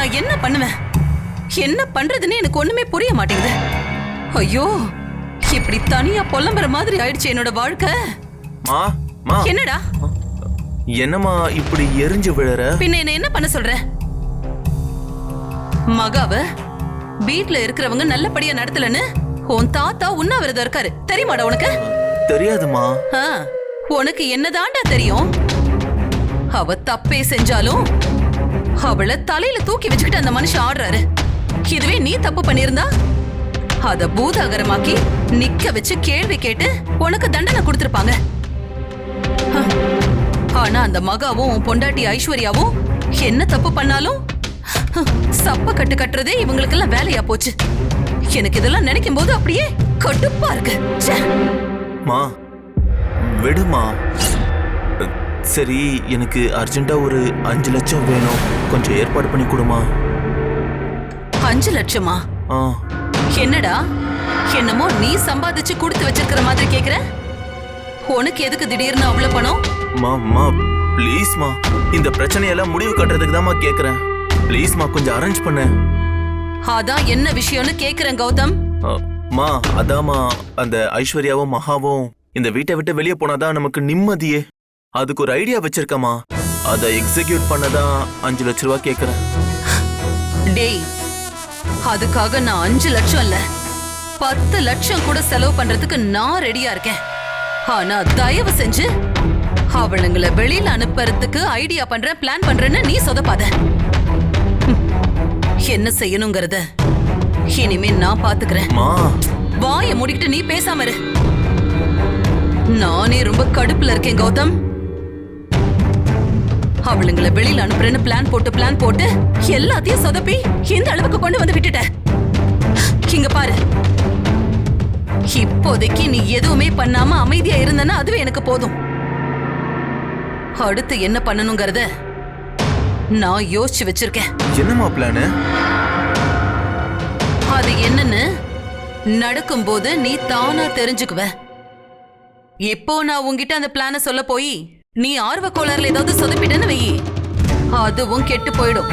நான் என்ன பண்ணுவேன்? என்ன பண்றதுன்னு எனக்கு ஒண்ணுமே புரிய மாட்டேங்குது. ஐயோ, இப்படி தனியா புலம்புற மாதிரி ஆயிடுச்சு என்னோட வாழ்க்கை. என்னடா என்னம்மா இப்படி எரிஞ்சு விழற? பின்ன என்ன பண்ண சொல்ற? மகாவ வீட்ல இருக்கிறவங்க நல்லபடியா நடத்தலன்னு உன் தாத்தா உண்ணாவிரதம் இருக்காரு, தெரியுமாடா உனக்கு? தெரியாதுமா. உனக்கு என்னதான்டா தெரியும்? அவ தப்பே செஞ்சாலும் அவளை தலையில தூக்கி வச்சுக்கிட்டு அந்த மனுஷன் ஆடுறாரு. இதுவே நீ தப்பு பண்ணிருந்தா அத பூதாகரமாக்கி நிக்க வச்சு கேள்வி கேட்டு உனக்கு தண்டனை கொடுத்திருப்பாங்க. ஆனா அந்த மகாவும் பொண்டாட்டி ஐஸ்வர்யாவும் என்ன தப்பு பண்ணாலும் சப்ப கட்டு கட்டுறதே இவங்களுக்கு எல்லாம் வேலையா போச்சு. எனக்கு இதெல்லாம் நினைக்கும் போது அப்படியே கடுப்பா இருக்கு. மா விடுமா. சரி, எனக்கு அர்ஜென்ட்டா ஒரு 5 லட்சம் வேணும், கொஞ்சம் ஏற்பாடு பண்ணி கொடுமா. 5 லட்சமா? என்னடா என்னமோ நீ சம்பாதிச்சு கொடுத்து வச்சிருக்கிற மாதிரி கேக்குற? உனக்கு எதுக்கு திடீர்னு அவ்வளவு பணம்? மா ப்ளீஸ்மா, இந்த பிரச்சனையெல்லாம் முடிவு கட்டுறதுக்கு தான்மா கேக்குறேன். ப்ளீஸ்மா கொஞ்சம் அரேஞ்ச் பண்ணு. அதான் என்ன விஷயம்னு கேக்குறேன் கௌதம். மா அதாமா, அந்த ஐஸ்வர்யாவும் மகாவும் இந்த வீட்டை விட்டு வெளியே போனாதான் நமக்கு நிம்மதியே. அதுக்கு ஒரு ஐடியா வச்சிருக்கமா, அதை எக்ஸிக்யூட் பண்ணதான் 5 லட்சம் ரூபாய் கேக்குறேன். டேய், அதுக்காக நான் 5 லட்சம் இல்ல 10 லட்சம் கூட செலவு பண்றதுக்கு நான் ரெடியா இருக்கேன். ஆனா தயவு செஞ்சு அவளுங்களை வெளியில அனுப்புறதுக்கு ஐடியா பண்றேன், பிளான் பண்றேன்னு நீ சொதப்பாத. என்ன செய்யணுங்கிறத இனிமே நான் பாத்துக்கிறேன். வாயை மூடிக்கிட்டு நீ பேசாம இரு. நானே ரொம்ப கடுப்புல இருக்கேன் கௌதம். அவளுங்களை வெளியில அனுப்புறேன்னு பிளான் போட்டு எல்லாத்தையும் சொதப்பி இந்த அளவுக்கு கொண்டு வந்து விட்டுட்ட. இங்க பாரு, இப்போதைக்கு நீ எதுவுமே பண்ணாம அமைதியா இருந்தனா அதுவே எனக்கு போதும். அடுத்து என்ன பண்ணணுங்கிறத நான் யோசிச்சு வச்சிருக்கேன். என்னமா பிளான்? அது என்னன்னு நடக்கும்போது நீ தானா தெரிஞ்சுக்குவ. இப்போ நான் உன்கிட்ட அந்த பிளான சொல்ல போய் நீ ஆர்வ கோளாறுல ஏதாவது சொதப்பிட்டேன்னு வை, அதுவும் கெட்டு போயிடும்.